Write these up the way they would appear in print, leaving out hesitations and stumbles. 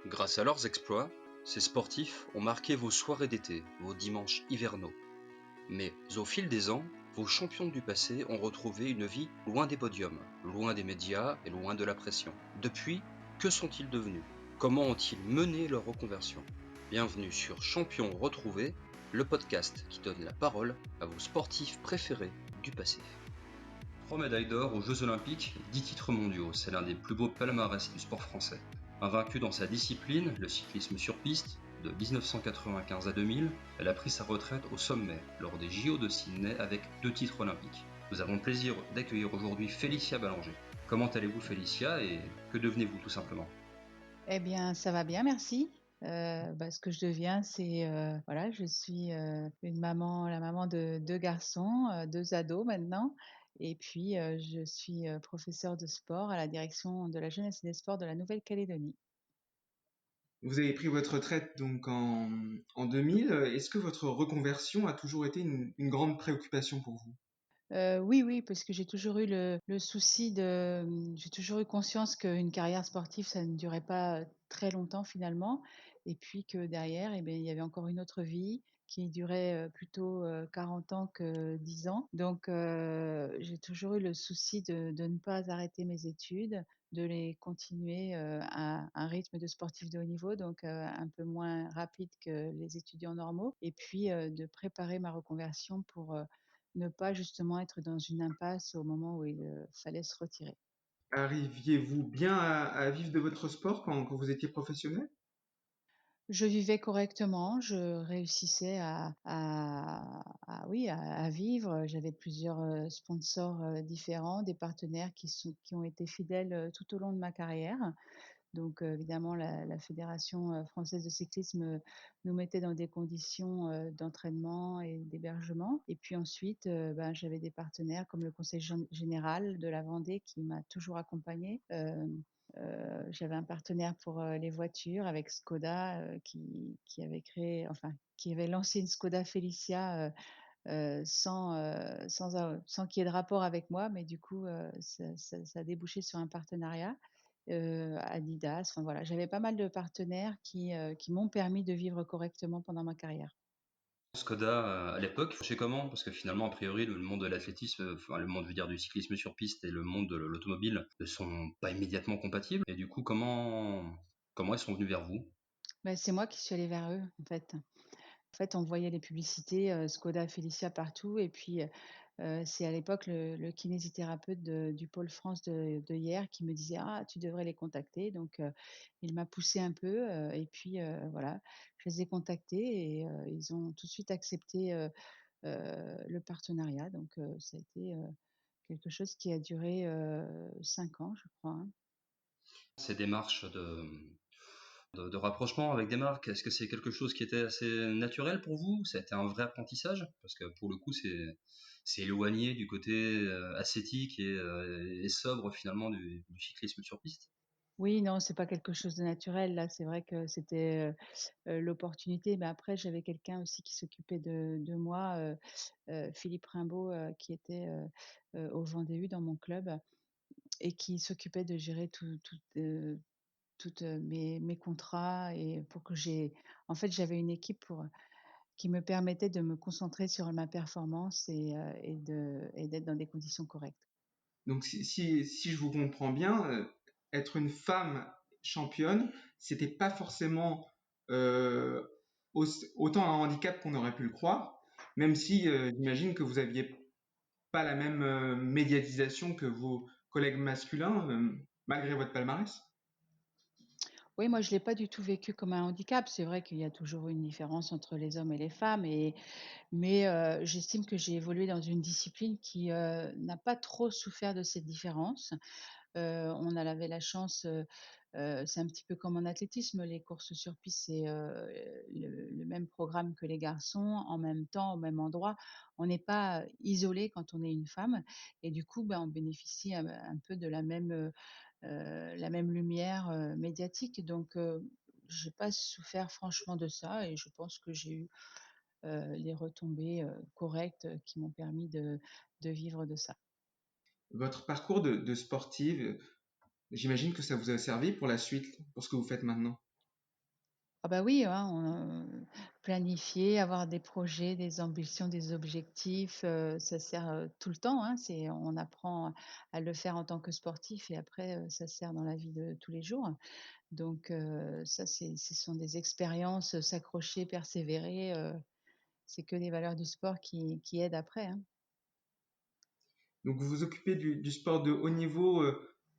Grâce à leurs exploits, ces sportifs ont marqué vos soirées d'été, vos dimanches hivernaux. Mais au fil des ans, vos champions du passé ont retrouvé une vie loin des podiums, loin des médias et loin de la pression. Depuis, que sont-ils devenus? Comment ont-ils mené leur reconversion? Bienvenue sur Champions Retrouvés, le podcast qui donne la parole à vos sportifs préférés du passé. 3 médailles d'or aux Jeux Olympiques et 10 titres mondiaux, c'est l'un des plus beaux palmarès du sport français. Invaincue dans sa discipline, le cyclisme sur piste, de 1995 à 2000, elle a pris sa retraite au sommet lors des JO de Sydney avec 2 titres olympiques. Nous avons le plaisir d'accueillir aujourd'hui Félicia Ballanger. Comment allez-vous Félicia et que devenez-vous tout simplement? Eh bien, ça va bien, merci. Ce que je deviens, c'est, voilà, je suis, une maman la maman de 2 garçons, 2 ados maintenant et puis, je suis, professeure de sport à la direction de la jeunesse et des sports de la Nouvelle-Calédonie. Vous avez pris votre retraite donc en 2000. Est-ce que votre reconversion a toujours été une grande préoccupation pour vous? Oui, oui, parce que j'ai toujours eu le souci de, j'ai toujours eu conscience qu'une carrière sportive, ça ne durait pas, très longtemps finalement et puis que derrière et beh, il y avait encore une autre vie qui durait, plutôt, 40 ans que 10 ans. Donc j'ai toujours eu le souci de ne pas arrêter mes études, de les continuer, à un rythme de sportif de haut niveau, donc un peu moins rapide que les étudiants normaux et puis, de préparer ma reconversion pour, ne pas justement être dans une impasse au moment où il, fallait se retirer. Arriviez-vous bien à vivre de votre sport quand vous étiez professionnel? Je vivais correctement, je réussissais à oui, à vivre. J'avais plusieurs, sponsors, différents, des partenaires qui ont été fidèles, tout au long de ma carrière. Donc, évidemment la fédération, française de cyclisme, nous mettait dans des conditions, d'entraînement et d'hébergement et puis ensuite, j'avais des partenaires comme le conseil général de la Vendée qui m'a toujours accompagnée. J'avais un partenaire pour, les voitures avec Skoda, qui avait créé enfin, qui avait lancé une Skoda Felicia, sans qu'il y ait de rapport avec moi, mais du coup, ça a débouché sur un partenariat. Adidas, enfin voilà, j'avais pas mal de partenaires qui m'ont permis de vivre correctement pendant ma carrière. Skoda à l'époque, c'est comment? Parce que finalement, a priori, le monde de l'athlétisme, enfin le monde, je veux dire, du cyclisme sur piste et le monde de l'automobile ne sont pas immédiatement compatibles. Et du coup, comment ils sont venus vers vous? C'est moi qui suis allée vers eux, en fait. En fait, on voyait les publicités, Skoda Felicia partout et puis, c'est à l'époque le kinésithérapeute du pôle France de Hyères qui me disait: «Ah, tu devrais les contacter», donc il m'a poussée un peu, et puis, voilà, je les ai contactés et ils ont tout de suite accepté, le partenariat donc ça a été, quelque chose qui a duré, 5 ans, je crois, hein. Ces démarches de rapprochement avec des marques, est-ce que c'est quelque chose qui était assez naturel pour vous? Ça a été un vrai apprentissage? Parce que pour le coup, c'est éloigné du côté ascétique et sobre finalement du cyclisme sur piste. Oui, non, c'est pas quelque chose de naturel, là, c'est vrai que c'était, l'opportunité, mais après j'avais quelqu'un aussi qui s'occupait de moi, Philippe Rimbaud, qui était, au Vendée U dans mon club et qui s'occupait de gérer toutes, mes contrats et pour que en fait, j'avais une équipe qui me permettait de me concentrer sur ma performance et d'être dans des conditions correctes. Donc si je vous comprends bien, être une femme championne, c'était pas forcément euh, autant un handicap qu'on aurait pu le croire, même si j'imagine que vous aviez pas la même médiatisation que vos collègues masculins, malgré votre palmarès. Oui, moi, je l'ai pas du tout vécu comme un handicap. C'est vrai qu'il y a toujours une différence entre les hommes et les femmes mais j'estime que j'ai évolué dans une discipline qui, n'a pas trop souffert de cette différence. On avait la chance, c'est un petit peu comme en athlétisme, les courses sur piste, c'est, le même programme que les garçons, en même temps, au même endroit. On n'est pas isolé quand on est une femme et du coup, on bénéficie un peu de la même lumière, médiatique donc j'ai pas souffert franchement de ça et je pense que j'ai eu, les retombées, correctes, qui m'ont permis de vivre de ça. Votre parcours de sportive, j'imagine que ça vous a servi pour la suite, pour ce que vous faites maintenant. Ah bah oui, hein, planifier, avoir des projets, des ambitions, des objectifs, ça sert, tout le temps, hein. On apprend à le faire en tant que sportif et après, ça sert dans la vie de tous les jours. Donc ça, ce sont des expériences, s'accrocher, persévérer, c'est que des valeurs du sport qui aident après, hein. Donc vous vous occupez du sport de haut niveau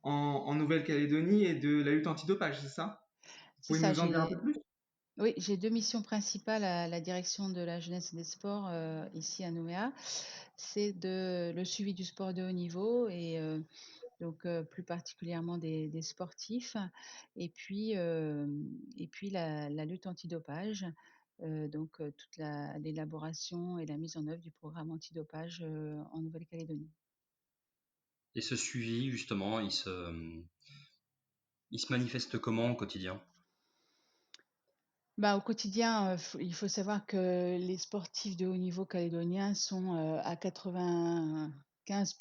en Nouvelle-Calédonie et de la lutte antidopage, c'est ça? Vous C'est pouvez ça, nous en dire un peu plus? j'ai 2 missions principales à la direction de la jeunesse et des sports, ici à Nouméa. C'est le suivi du sport de haut niveau et donc plus particulièrement des sportifs et puis la lutte antidopage, donc toute l'élaboration et la mise en œuvre du programme antidopage, en Nouvelle-Calédonie. Et ce suivi, justement, il se manifeste comment au quotidien? Bah, au quotidien, il faut savoir que les sportifs de haut niveau calédoniens sont, à 95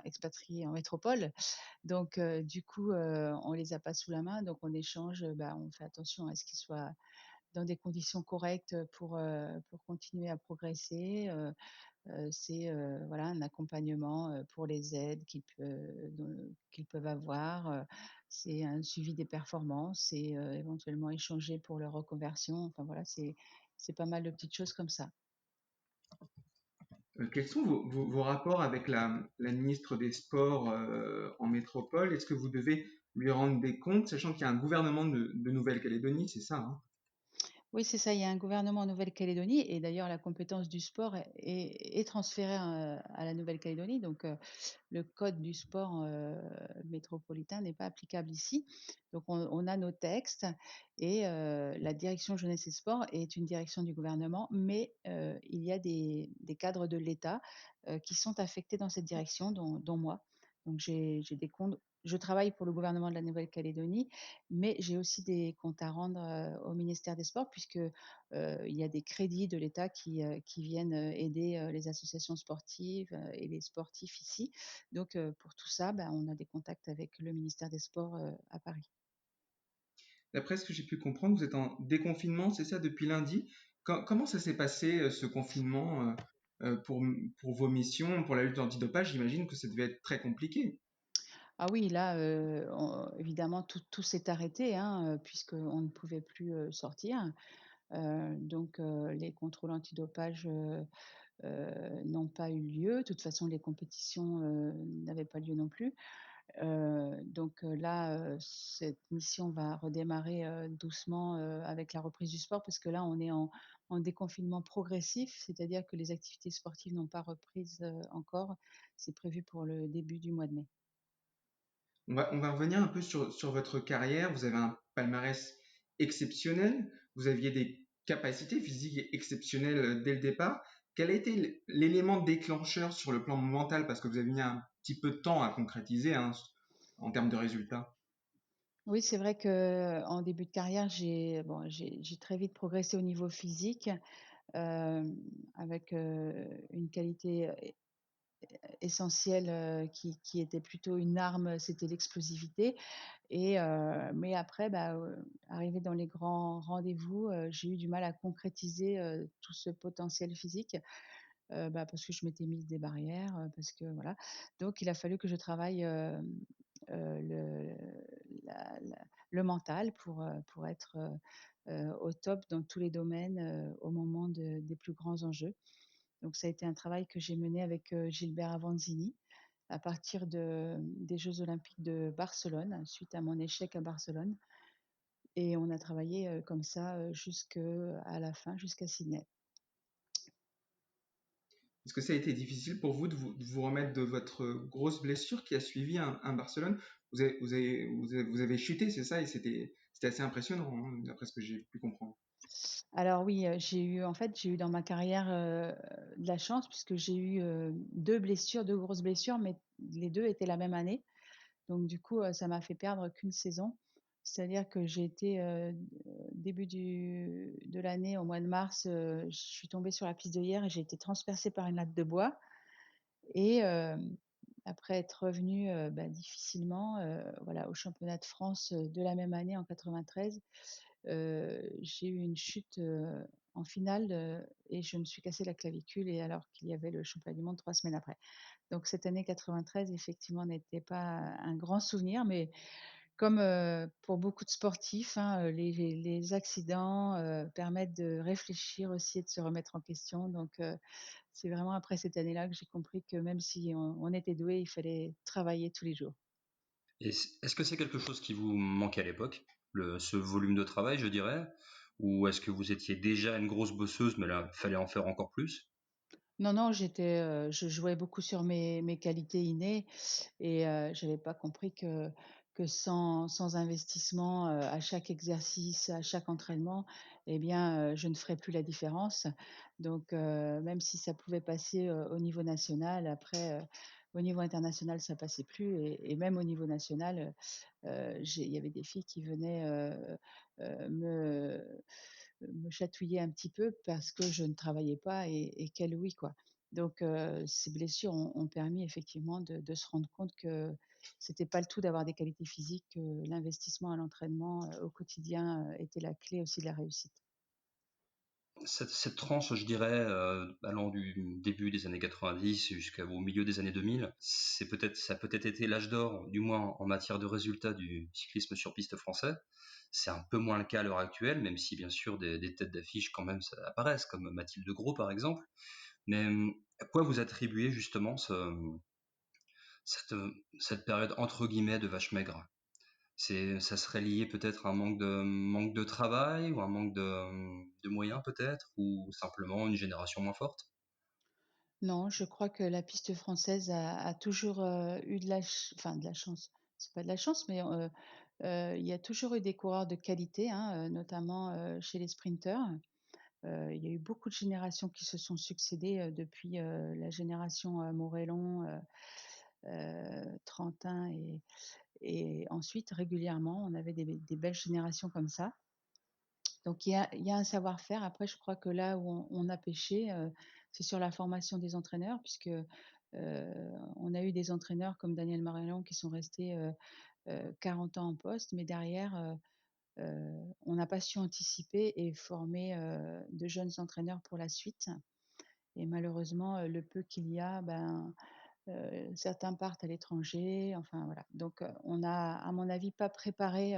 expatriés en métropole. Donc du coup, on les a pas sous la main, donc on échange, bah, on fait attention à ce qu'ils soient dans des conditions correctes, pour continuer à progresser, c'est, voilà, un accompagnement, pour les aides qu'ils peuvent avoir, c'est un suivi des performances, c'est, éventuellement échanger pour leur reconversion. Enfin voilà, c'est pas mal de petites choses comme ça. Quels sont vos rapports avec la ministre des Sports en métropole? Est-ce que vous devez lui rendre des comptes, sachant qu'il y a un gouvernement de Nouvelle-Calédonie, c'est ça, hein? Oui, c'est ça, il y a un gouvernement en Nouvelle-Calédonie et d'ailleurs la compétence du sport est transférée, à la Nouvelle-Calédonie donc le code du sport, métropolitain n'est pas applicable ici. Donc on a nos textes et la direction jeunesse et sport est une direction du gouvernement, mais il y a des cadres de l'État, qui sont affectés dans cette direction, dont moi. Donc j'ai des comptes je travaille pour le gouvernement de la Nouvelle-Calédonie, mais j'ai aussi des comptes à rendre, au ministère des Sports puisque, il y a des crédits de l'État qui viennent, aider, les associations sportives, et les sportifs ici. Donc pour tout ça, bah, on a des contacts avec le ministère des Sports, à Paris. D'après ce que j'ai pu comprendre, vous êtes en déconfinement, c'est ça, depuis lundi. Comment ça s'est passé, ce confinement, pour vos missions, pour la lutte antidopage? J'imagine que ça devait être très compliqué. Ah oui, là, on évidemment tout s'est arrêté, hein, puisqu'on ne pouvait plus, sortir. Donc les contrôles antidopage, n'ont pas eu lieu. De toute façon, les compétitions, n'avaient pas lieu non plus. Donc là, cette mission va redémarrer, doucement, avec la reprise du sport parce que là, on est en déconfinement progressif, c'est-à-dire que les activités sportives n'ont pas reprises, encore. C'est prévu pour le début du mois de mai. On va revenir un peu sur votre carrière. Vous avez un palmarès exceptionnel. Vous aviez des capacités physiques exceptionnelles dès le départ. Quel a été l'élément déclencheur sur le plan mental? Parce que vous avez mis un petit peu de temps à concrétiser, hein, en termes de résultats. Oui, c'est vrai qu'en début de carrière, j'ai très vite progressé au niveau physique, avec, une qualité, essentielle, qui était plutôt une arme, c'était l'explosivité et mais après, bah, arrivée dans les grands rendez-vous, j'ai eu du mal à concrétiser, tout ce potentiel physique, bah, parce que je m'étais mise des barrières, parce que voilà. Donc il a fallu que je travaille, le le mental pour être, au top dans tous les domaines, au moment des plus grands enjeux. Donc ça a été un travail que j'ai mené avec, Gilbert Avanzini à partir des Jeux olympiques de Barcelone, suite à mon échec à Barcelone et on a travaillé, comme ça, jusqu'à la fin, jusqu'à Sydney. Est-ce que ça a été difficile pour vous de vous remettre de votre grosse blessure qui a suivi un Barcelone? Vous avez chuté, c'est ça? Et c'était assez impressionnant, hein, d'après ce que j'ai pu comprendre. Alors oui, j'ai eu dans ma carrière, de la chance puisque j'ai eu, 2 blessures, 2 grosses blessures, mais les 2 étaient la même année. Donc du coup, ça m'a fait perdre qu'une saison. C'est-à-dire que j'ai été, début de l'année, au mois de mars, je suis tombée sur la piste de hier et j'ai été transpercée par une latte de bois et après être revenue, difficilement, voilà, au championnat de France, de la même année en 93, j'ai eu une chute, en finale, et je me suis cassé la clavicule et alors qu'il y avait le championnat du monde 3 semaines après. Donc cette année 93 effectivement n'était pas un grand souvenir, mais comme, pour beaucoup de sportifs, hein, les accidents, permettent de réfléchir aussi et de se remettre en question. Donc, c'est vraiment après cette année-là que j'ai compris que même si on était doué, il fallait travailler tous les jours. Et est-ce que c'est quelque chose qui vous manquait à l'époque, ce volume de travail, je dirais, ou est-ce que vous étiez déjà une grosse bosseuse, mais là, fallait en faire encore plus? Non, non, je jouais beaucoup sur mes qualités innées et j'avais pas compris que sans investissement, à chaque exercice, à chaque entraînement, eh bien, je ne ferais plus la différence. Donc même si ça pouvait passer, au niveau national, après, au niveau international, ça passait plus et même au niveau national, il y avait des filles qui venaient, me chatouiller un petit peu parce que je ne travaillais pas et qu'elles oui, quoi. Donc ces blessures ont permis effectivement de se rendre compte que c'était pas le tout d'avoir des qualités physiques, que l'investissement à l'entraînement, au quotidien, était la clé aussi de la réussite. Cette tranche, je dirais, allant du début des années 90 jusqu'au milieu des années 2000, ça a peut-être été l'âge d'or, du moins en matière de résultats du cyclisme sur piste français. C'est un peu moins le cas à l'heure actuelle, même si bien sûr des têtes d'affiche quand même ça apparaissent, comme Mathilde Gros par exemple. Mais à quoi vous attribuez justement cette, cette période entre guillemets de vache maigre? Ça serait lié peut-être à un manque de travail ou un manque de moyens peut-être, ou simplement une génération moins forte? Non, je crois que la piste française a toujours, eu de la chance. C'est pas de la chance, mais il y a toujours eu des coureurs de qualité, hein, notamment, chez les sprinteurs. Il y a eu beaucoup de générations qui se sont succédées, depuis, la génération, Morellon, Trentin et ensuite régulièrement, on avait des belles générations comme ça. Donc il y a un savoir-faire. Après, je crois que là où on a pêché, c'est sur la formation des entraîneurs puisque, on a eu des entraîneurs comme Daniel Morellon qui sont restés, 40 ans en poste, mais derrière, on n'a pas su anticiper et former, de jeunes entraîneurs pour la suite et malheureusement, le peu qu'il y a, certains partent à l'étranger, enfin voilà. Donc, on n'a, à mon avis, pas préparé,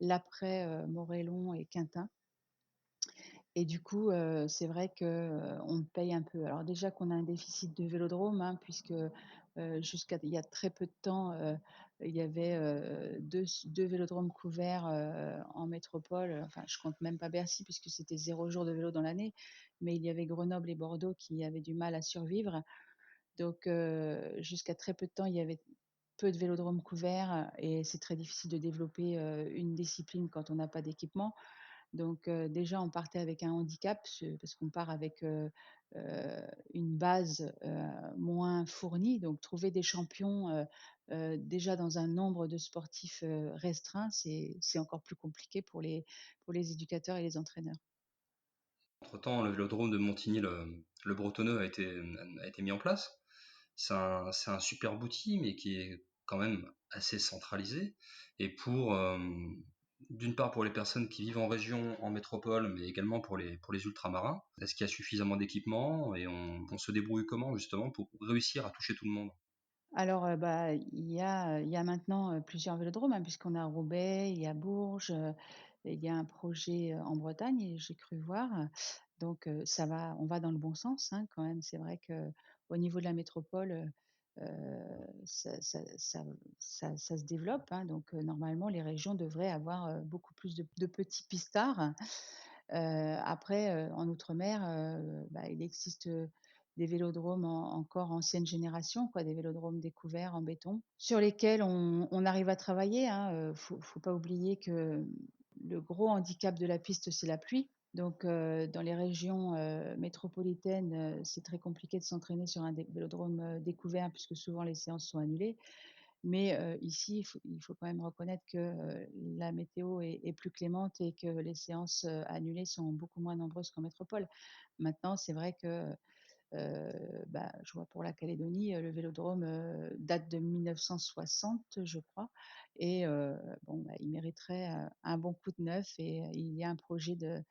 l'après, Morellon et Quintin et du coup, c'est vrai que, on paye un peu. Alors déjà qu'on a un déficit de vélodrome, hein, puisque, jusqu'à il y a très peu de temps, il y avait, 2 vélodromes couverts, en métropole. Enfin, je compte même pas Bercy puisque c'était 0 jour de vélo dans l'année, mais il y avait Grenoble et Bordeaux qui avaient du mal à survivre. Donc jusqu'à très peu de temps, il y avait peu de vélodromes couverts et c'est très difficile de développer, une discipline quand on n'a pas d'équipement. Donc déjà, on partait avec un handicap, parce qu'on part avec, une base, moins fournie. Donc trouver des champions, déjà dans un nombre de sportifs, restreint, c'est encore plus compliqué pour les éducateurs et les entraîneurs. Entre-temps, le vélodrome de Montigny le Bretonneux a été mis en place. C'est un superbe outil, mais qui est quand même assez centralisé. Et d'une part pour les personnes qui vivent en région, en métropole, mais également pour les ultramarins, est-ce qu'il y a suffisamment d'équipements et on se débrouille comment justement pour réussir à toucher tout le monde? Alors, il y a maintenant, plusieurs vélodromes, hein, puisqu'on a Roubaix, il y a Bourges, il y a un projet, en Bretagne et j'ai cru voir. Donc, ça va on va dans le bon sens, hein, quand même. C'est vrai qu'au niveau de la métropole, ça se développe, hein, donc, normalement les régions devraient avoir, beaucoup plus de petits pistards. Après, en outre-mer, il existe, des vélodromes encore ancienne génération, quoi, des vélodromes découverts en béton, sur lesquels on arrive à travailler, hein, faut pas oublier que le gros handicap de la piste, c'est la pluie. Donc, dans les régions, métropolitaines, c'est très compliqué de s'entraîner sur un vélodrome, découvert puisque souvent les séances sont annulées. Mais, ici, il faut quand même reconnaître que, la météo est plus clémente et que les séances, annulées sont beaucoup moins nombreuses qu'en métropole. Maintenant, c'est vrai que Je vois pour la Calédonie, le vélodrome date de 1960, je crois. Et il mériterait un bon coup de neuf. Et il y a un projet de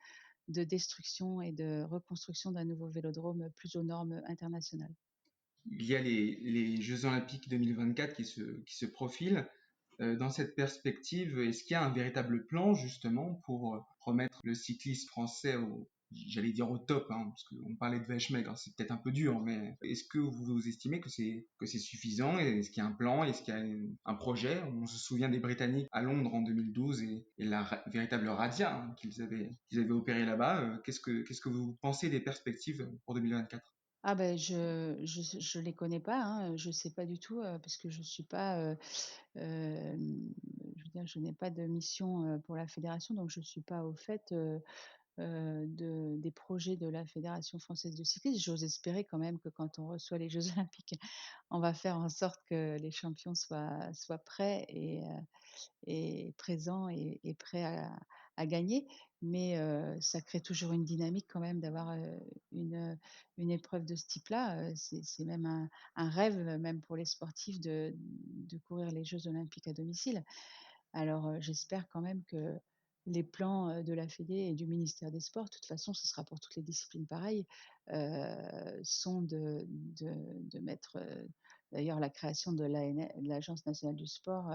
destruction et de reconstruction d'un nouveau vélodrome plus aux normes internationales. Il y a les Jeux Olympiques 2024 qui se profilent. Dans cette perspective, est-ce qu'il y a un véritable plan justement pour remettre le cyclisme français j'allais dire au top, hein, parce qu'on parlait de vache maigre, c'est peut-être un peu dur, mais est-ce que vous estimez que c'est suffisant? Est-ce qu'il y a un plan? Est-ce qu'il y a un projet? On se souvient des Britanniques à Londres en 2012 et la véritable radia, hein, qu'ils avaient opéré là-bas. Qu'est-ce que vous pensez des perspectives pour 2024? Ah ben je les connais pas, hein, je sais pas du tout, parce que je suis pas, je veux dire, je n'ai pas de mission, pour la fédération, donc je suis pas au fait, des projets de la Fédération française de cyclisme. J'ose espérer quand même que quand on reçoit les Jeux olympiques, on va faire en sorte que les champions soient prêts et présents et prêts à gagner. Mais ça crée toujours une dynamique quand même d'avoir, une épreuve de ce type-là. C'est même un rêve, même pour les sportifs de courir les Jeux olympiques à domicile. Alors, j'espère quand même que les plans, de la fédé et du ministère des sports, de toute façon, ce sera pour toutes les disciplines pareil, sont de mettre, d'ailleurs la création de l'Agence nationale du sport,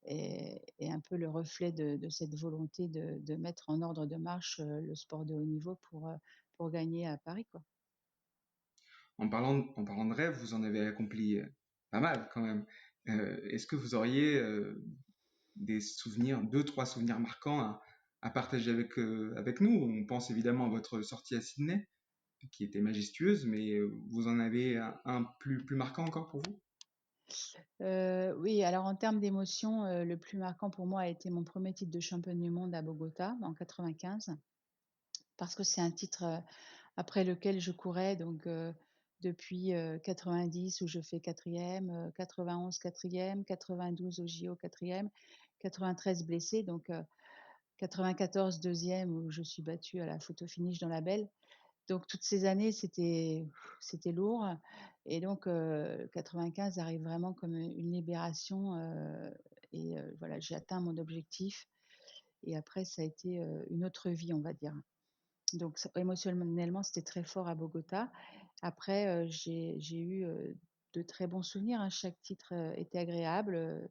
est un peu le reflet de cette volonté de mettre en ordre de marche, le sport de haut niveau pour gagner à Paris, quoi. En parlant de rêve, vous en avez accompli pas mal quand même. Est-ce que vous auriez des souvenirs, deux, trois souvenirs marquants à partager avec nous? On pense évidemment à votre sortie à Sydney, qui était majestueuse, mais vous en avez un plus marquant encore pour vous? Oui, alors en termes d'émotion, le plus marquant pour moi a été mon premier titre de championne du monde à Bogota en 95, parce que c'est un titre, après lequel je courais donc depuis, 90 où je fais 4e, 91 4e, 92 aux JO 4e, 93 blessée donc 94 2e où je suis battue à la photo finish dans la belle. Donc toutes ces années, c'était lourd et donc 95 arrive vraiment comme une libération, et voilà, j'ai atteint mon objectif et après ça a été, une autre vie, on va dire. Donc ça émotionnellement, c'était très fort à Bogota. Après, j'ai eu, de très bons souvenirs, hein. Chaque titre, était agréable,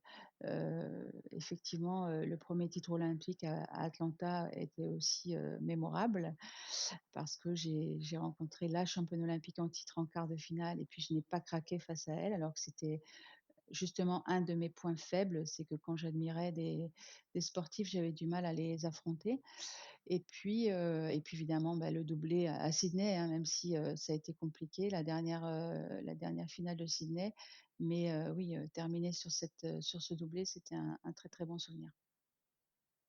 effectivement, le premier titre olympique à Atlanta était aussi, mémorable parce que j'ai rencontré la championne olympique en titre en quart de finale et puis je n'ai pas craqué face à elle alors que c'était justement un de mes points faibles, c'est que quand j'admirais des sportifs, j'avais du mal à les affronter. Et puis évidemment, le doublé à Sydney, hein, même si, ça a été compliqué la dernière finale de Sydney. Mais, oui, terminer sur ce doublé, c'était un très, très bon souvenir.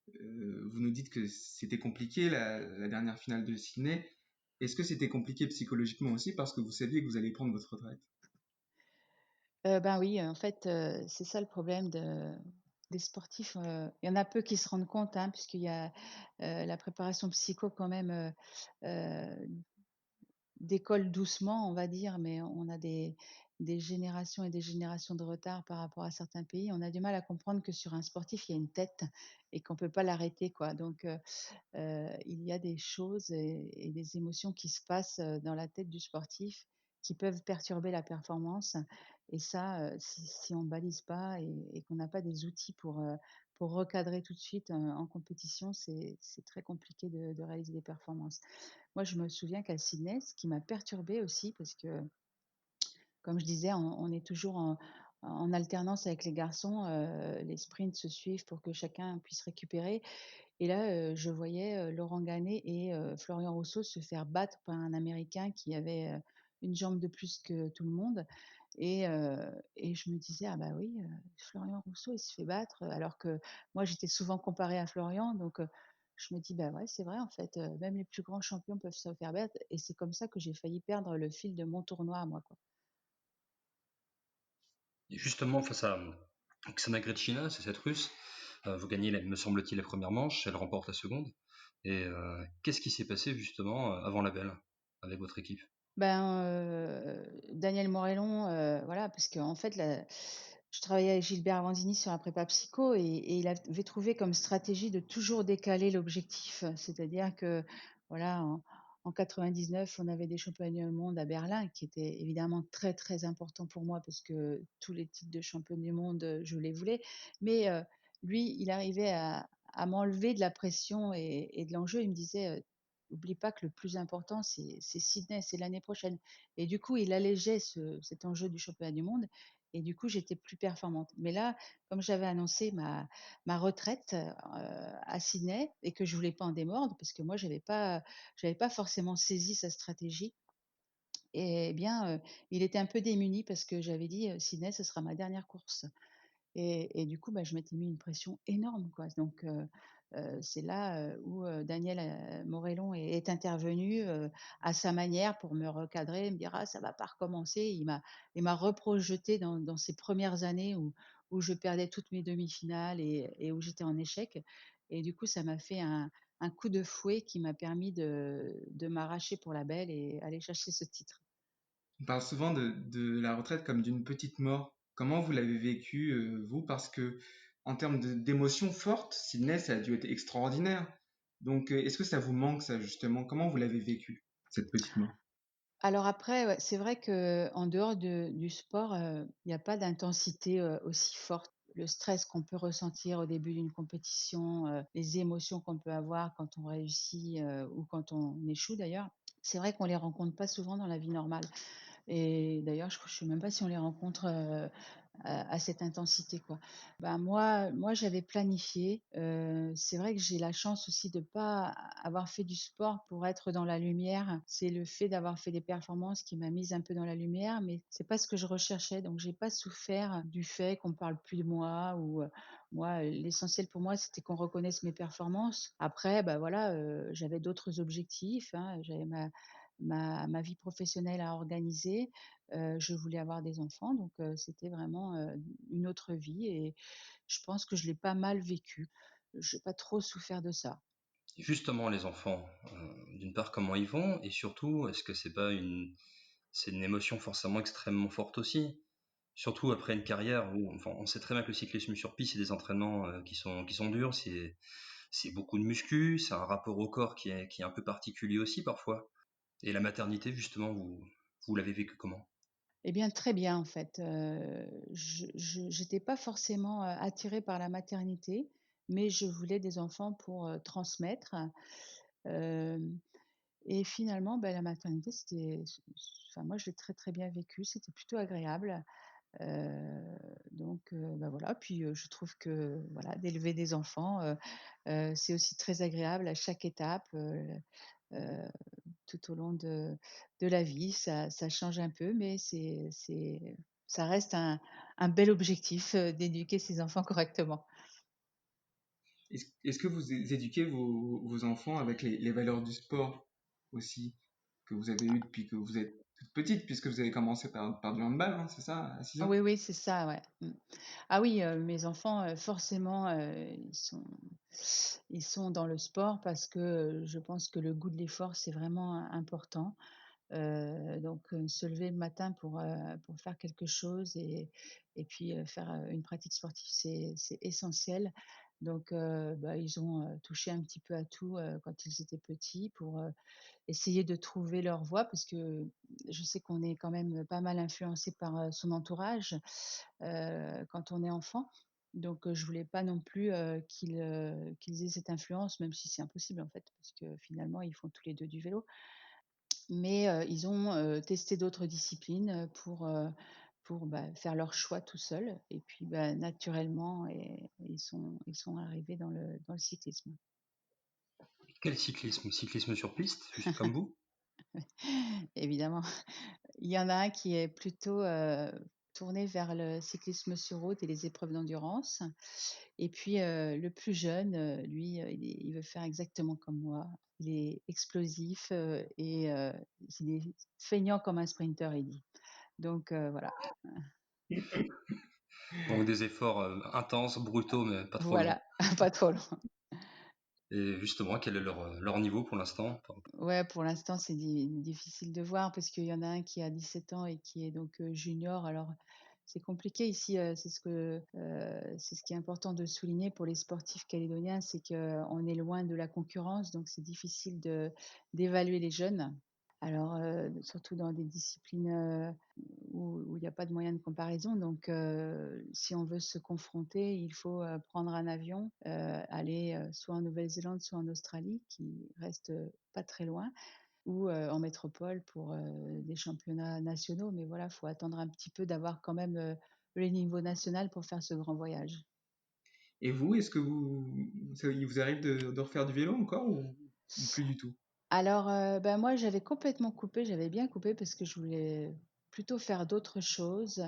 Vous nous dites que c'était compliqué la dernière finale de Sydney. Est-ce que c'était compliqué psychologiquement aussi parce que vous saviez que vous alliez prendre votre retraite? Ben oui, en fait, c'est ça le problème des sportifs, il y en a peu qui se rendent compte, hein, puisqu'il y a, la préparation psycho quand même, décolle doucement, on va dire, mais on a des générations et des générations de retard par rapport à certains pays. On a du mal à comprendre que sur un sportif, il y a une tête et qu'on peut pas l'arrêter, quoi. Donc, il y a des choses et des émotions qui se passent, dans la tête du sportif qui peuvent perturber la performance et ça, si on balise pas et qu'on n'a pas des outils pour recadrer tout de suite, en compétition, c'est très compliqué de réaliser des performances. Moi, je me souviens qu'à Sydney, ce qui m'a perturbée aussi parce que, comme je disais, on est toujours en alternance avec les garçons, les sprints se suivent pour que chacun puisse récupérer et là, je voyais, Laurent Gannet et Florian Rousseau se faire battre par un Américain qui avait, une jambe de plus que tout le monde et je me disais: «Ah bah oui, Florian Rousseau, il se fait battre», alors que moi, j'étais souvent comparée à Florian donc je me dis: «Bah ouais, c'est vrai en fait, même les plus grands champions peuvent se faire battre» et c'est comme ça que j'ai failli perdre le fil de mon tournoi à moi, quoi. Et justement, face à Oksana Grechina, c'est cette russe, vous gagnez, me semble-t-il, la première manche, elle remporte la seconde. Et qu'est-ce qui s'est passé justement avant la belle avec votre équipe? Ben, Daniel Morellon, voilà, parce qu'en fait, je travaillais avec Gilbert Vanzini sur la prépa psycho et il avait trouvé comme stratégie de toujours décaler l'objectif. C'est-à-dire que, voilà, en 99, on avait des championnats du monde à Berlin qui étaient évidemment très, très importants pour moi parce que tous les titres de championne du monde, je les voulais. Mais, lui, il arrivait à m'enlever de la pression et de l'enjeu. Il me disait, oublie pas que le plus important, c'est Sydney, c'est l'année prochaine. Et du coup, il allégeait cet enjeu du championnat du monde. Et du coup, j'étais plus performante. Mais là, comme j'avais annoncé ma retraite à Sydney et que je voulais pas en démordre, parce que moi, j'avais pas forcément saisi sa stratégie, et bien, il était un peu démuni parce que j'avais dit, Sydney, ce sera ma dernière course. Et du coup, bah, je m'étais mis une pression énorme, quoi. Donc, c'est là, où, Daniel, Morellon est intervenu, à sa manière pour me recadrer, me dire: «Ah, ça va pas recommencer». Il m'a reprojeté dans ces premières années où je perdais toutes mes demi-finales et où j'étais en échec. Et du coup, ça m'a fait un coup de fouet qui m'a permis de m'arracher pour la belle et aller chercher ce titre. On parle souvent de la retraite comme d'une petite mort. Comment vous l'avez vécu, vous? Parce que en termes d'émotions fortes, Sydney, ça a dû être extraordinaire. Donc, est-ce que ça vous manque, ça, justement? Comment vous l'avez vécu, cette petite mort? Alors après, ouais, c'est vrai qu'en dehors du sport, il y a pas d'intensité, aussi forte. Le stress qu'on peut ressentir au début d'une compétition, les émotions qu'on peut avoir quand on réussit, ou quand on échoue d'ailleurs, c'est vrai qu'on les rencontre pas souvent dans la vie normale. Et d'ailleurs, je sais même pas si on les rencontre, à cette intensité, quoi. Bah, moi, j'avais planifié, c'est vrai que j'ai la chance aussi de pas avoir fait du sport pour être dans la lumière. C'est le fait d'avoir fait des performances qui m'a mise un peu dans la lumière, mais c'est pas ce que je recherchais, donc j'ai pas souffert du fait qu'on parle plus de moi ou, moi, l'essentiel pour moi, c'était qu'on reconnaisse mes performances. Après, bah, voilà, j'avais d'autres objectifs, hein. J'avais ma vie professionnelle à organiser. Je voulais avoir des enfants, donc c'était vraiment, une autre vie et je pense que je l'ai pas mal vécu. J'ai pas trop souffert de ça. Justement, les enfants, d'une part, comment ils vont, et surtout, est-ce que c'est une émotion forcément extrêmement forte aussi? Surtout après une carrière où, enfin, on sait très bien que le cyclisme sur piste, c'est des entraînements qui sont durs, c'est beaucoup de muscu, c'est un rapport au corps qui est un peu particulier aussi parfois. Et la maternité, justement, vous l'avez vécu comment? Eh bien, très bien en fait. Je j'étais pas forcément, attirée par la maternité, mais je voulais des enfants pour, transmettre. Hem Et finalement, bah, la maternité, enfin moi, je l'ai très, très bien vécu. C'était plutôt agréable. Heu, donc bah, voilà. Puis, je trouve que, voilà, d'élever des enfants, c'est aussi très agréable à chaque étape, heu, tout au long de la vie. Ça change un peu, mais ça reste un bel objectif, d'éduquer ses enfants correctement. Est-ce que vous éduquez vos enfants avec les valeurs du sport aussi, que vous avez eues depuis que vous êtes toute petite, puisque vous avez commencé par du handball, hein, c'est ça, à 6 ans? Oui, oui, c'est ça, ouais. Mmh. Ah oui, mes enfants, forcément, ils sont dans le sport parce que, je pense que le goût de l'effort, c'est vraiment important. Donc se lever le matin pour faire quelque chose et puis, faire, une pratique sportive, c'est essentiel. Donc bah, ils ont, touché un petit peu à tout, quand ils étaient petits pour, essayer de trouver leur voie parce que je sais qu'on est quand même pas mal influencé par, son entourage, quand on est enfant. Donc je voulais pas non plus, qu'ils aient cette influence, même si c'est impossible en fait, parce que finalement ils font tous les 2 du vélo. Mais ils ont, testé d'autres disciplines, pour, bah, faire leur choix tout seuls et puis, bah, naturellement ils sont arrivés dans le cyclisme. Quel cyclisme? Cyclisme sur piste, juste comme vous? Évidemment. Il y en a un qui est plutôt, tourné vers le cyclisme sur route et les épreuves d'endurance et puis, le plus jeune, lui, il veut faire exactement comme moi. Il est explosif, et il est feignant comme un sprinter, il dit. Donc voilà. Donc des efforts intenses, brutaux, mais pas trop longs. Voilà, pas trop loin. Et justement, quel est leur niveau pour l'instant? Ouais, pour l'instant, c'est difficile de voir parce qu'il y en a un qui a 17 ans et qui est donc junior. Alors, c'est compliqué ici. C'est ce qui est important de souligner pour les sportifs calédoniens, c'est qu'on est loin de la concurrence, donc c'est difficile d'évaluer les jeunes. Alors, surtout dans des disciplines où il n'y a pas de moyen de comparaison. Donc, si on veut se confronter, il faut prendre un avion, aller soit en Nouvelle-Zélande, soit en Australie, qui reste pas très loin, ou en métropole pour des championnats nationaux. Mais voilà, il faut attendre un petit peu d'avoir quand même le niveau national pour faire ce grand voyage. Et vous, est-ce que il vous arrive de refaire du vélo encore ou plus du tout? Alors, ben moi, j'avais complètement coupé, j'avais bien coupé parce que je voulais plutôt faire d'autres choses,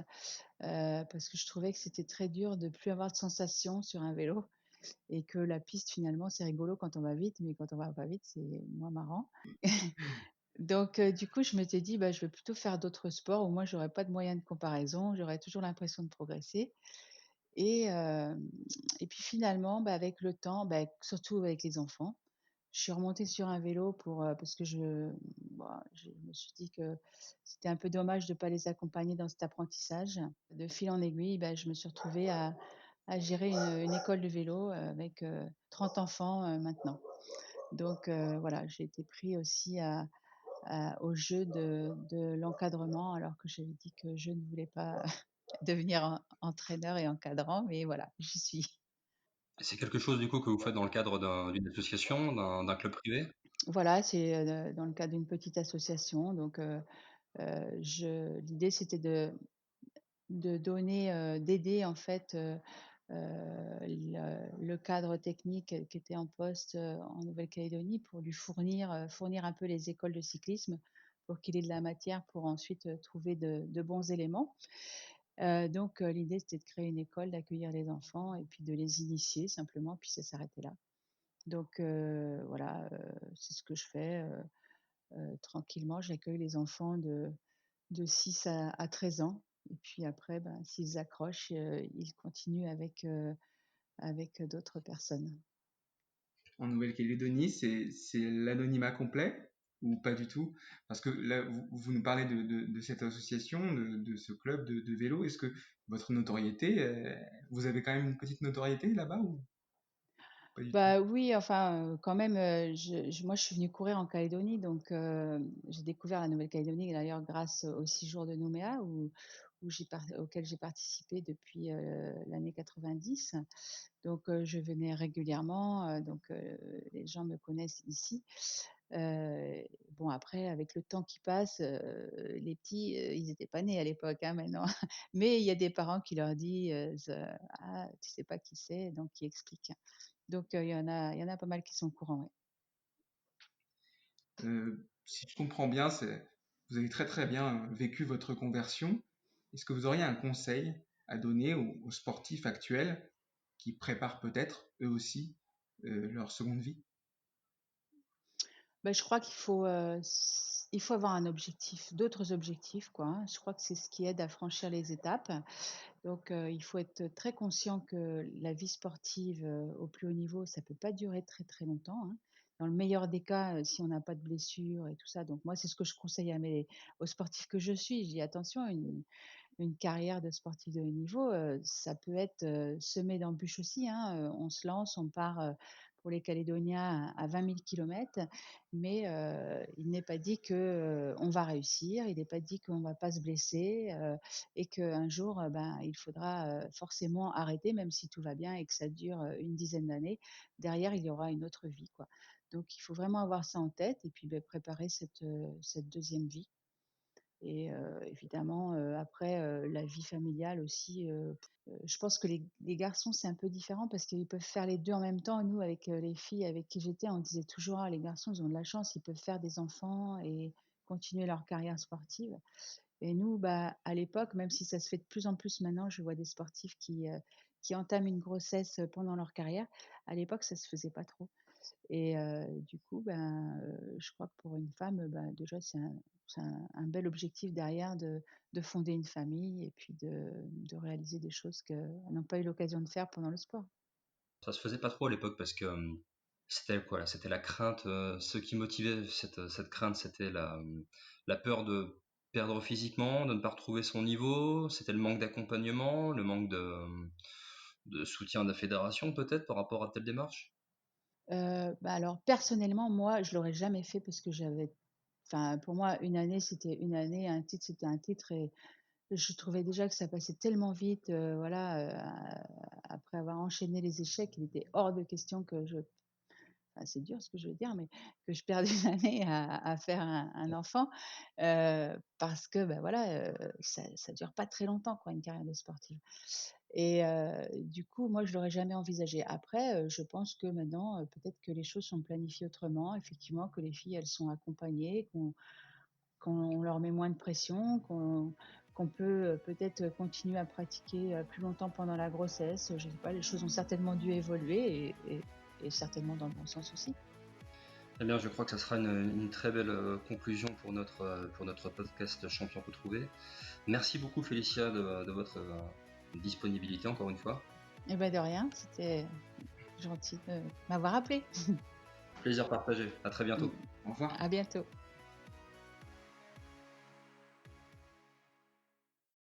parce que je trouvais que c'était très dur de plus avoir de sensations sur un vélo et que la piste, finalement, c'est rigolo quand on va vite, mais quand on va pas vite, c'est moins marrant. Donc, du coup, je m'étais dit: «Bah, je vais plutôt faire d'autres sports où moi, j'aurais pas de moyens de comparaison, j'aurais toujours l'impression de progresser» et et puis finalement, bah, avec le temps, bah, surtout avec les enfants, je suis remontée sur un vélo parce que je me suis dit que c'était un peu dommage de ne pas les accompagner dans cet apprentissage. De fil en aiguille, bah, je me suis retrouvée à gérer une école de vélo, avec 30 enfants, maintenant. Donc voilà, j'ai été pris aussi au jeu de l'encadrement alors que j'avais dit que je ne voulais pas devenir entraîneur et encadrant, mais voilà, j'y suis. C'est quelque chose du coup que vous faites dans le cadre d'une association, d'un club privé? Voilà, c'est dans le cadre d'une petite association. Donc l'idée, c'était de donner, d'aider en fait le cadre technique qui était en poste en Nouvelle-Calédonie pour lui fournir un peu les écoles de cyclisme pour qu'il ait de la matière pour ensuite trouver de bons éléments. Donc l'idée, c'était de créer une école, d'accueillir les enfants et puis de les initier simplement, puis ça s'arrêtait là. Donc voilà, c'est ce que je fais tranquillement. J'accueille les enfants de 6 à 13 ans et puis après, ben, s'ils accrochent, ils continuent avec d'autres personnes. En Nouvelle-Calédonie, c'est l'anonymat complet ou pas du tout? Parce que là, vous nous parlez de cette association, de ce club de vélo. Est-ce que votre notoriété, vous avez quand même une petite notoriété là-bas ou pas du tout? Bah, oui, enfin, quand même, moi, je suis venue courir en Calédonie, donc j'ai découvert la Nouvelle-Calédonie d'ailleurs grâce aux 6 jours de Nouméa auxquels j'ai participé depuis, l'année 90. Donc je venais régulièrement, donc les gens me connaissent ici. Bon après avec le temps qui passe, les petits, ils n'étaient pas nés à l'époque, hein, maintenant. Mais il y a des parents qui leur disent: «Ah, tu sais pas qui c'est?» donc qui expliquent. Donc il y en a pas mal qui sont au courant, ouais. Si je comprends bien, vous avez très très bien vécu votre conversion. Est-ce que vous auriez un conseil à donner aux sportifs actuels qui préparent peut-être eux aussi leur seconde vie? Bah, je crois il faut avoir un objectif, d'autres objectifs quoi, hein. Je crois que c'est ce qui aide à franchir les étapes. Donc il faut être très conscient que la vie sportive, au plus haut niveau, ça peut pas durer très, très longtemps, hein. Dans le meilleur des cas, si on n'a pas de blessures et tout ça, donc moi, c'est ce que je conseille aux sportifs que je suis. Je dis: «Attention, une carrière de sportif de haut niveau, ça peut être, semé d'embûches aussi, hein, on se lance, on part, pour les Calédoniens à 20 000 kilomètres, mais il n'est pas dit que, on va réussir, il n'est pas dit qu'on va pas se blesser, et qu'un jour, ben, il faudra, forcément arrêter même si tout va bien et que ça dure, une dizaine d'années. Derrière, il y aura une autre vie, quoi. Donc il faut vraiment avoir ça en tête et puis, beh, préparer cette 2e vie. Et évidemment, après, la vie familiale aussi, je pense que les garçons, c'est un peu différent parce qu'ils peuvent faire les 2 en même temps. Nous, avec, les filles avec qui j'étais, on disait toujours: «Ah les garçons, ils ont de la chance, ils peuvent faire des enfants et continuer leur carrière sportive» et nous, bah, à l'époque, même si ça se fait de plus en plus maintenant, je vois des sportifs qui entament une grossesse, pendant leur carrière. À l'époque, ça se faisait pas trop. Et du coup, ben, je crois que pour une femme, ben, déjà c'est un bel objectif derrière de fonder une famille et puis de réaliser des choses qu'elles n'ont pas eu l'occasion de faire pendant le sport. Ça se faisait pas trop à l'époque parce que C'était quoi là? C'était la crainte, ce qui motivait cette crainte, c'était la peur de perdre physiquement, de ne pas retrouver son niveau? C'était le manque d'accompagnement, le manque de soutien de la fédération peut-être par rapport à telle démarche? Bah, alors personnellement, moi, je l'aurais jamais fait parce que pour moi, une année, c'était une année, un titre, c'était un titre et je trouvais déjà que ça passait tellement vite, après avoir enchaîné les échecs, il était hors de question c'est dur ce que je veux dire, mais que je perde une année à faire un enfant, parce que, bah, voilà, ça dure pas très longtemps quoi, une carrière de sportive et du coup, moi, je l'aurais jamais envisagé. Après, je pense que maintenant, peut-être que les choses sont planifiées autrement, effectivement, que les filles, elles sont accompagnées, qu'on leur met moins de pression, qu'on peut, peut-être, continuer à pratiquer, plus longtemps pendant la grossesse, je sais pas, les choses ont certainement dû évoluer et certainement dans le bon sens aussi. Eh bien, je crois que ça sera une très belle conclusion pour notre podcast Champion retrouvé. Merci beaucoup Félicia de votre disponibilité encore une fois. Eh ben, de rien, c'était gentil de m'avoir appelé. Plaisir partagé, à très bientôt. Au revoir. À bientôt.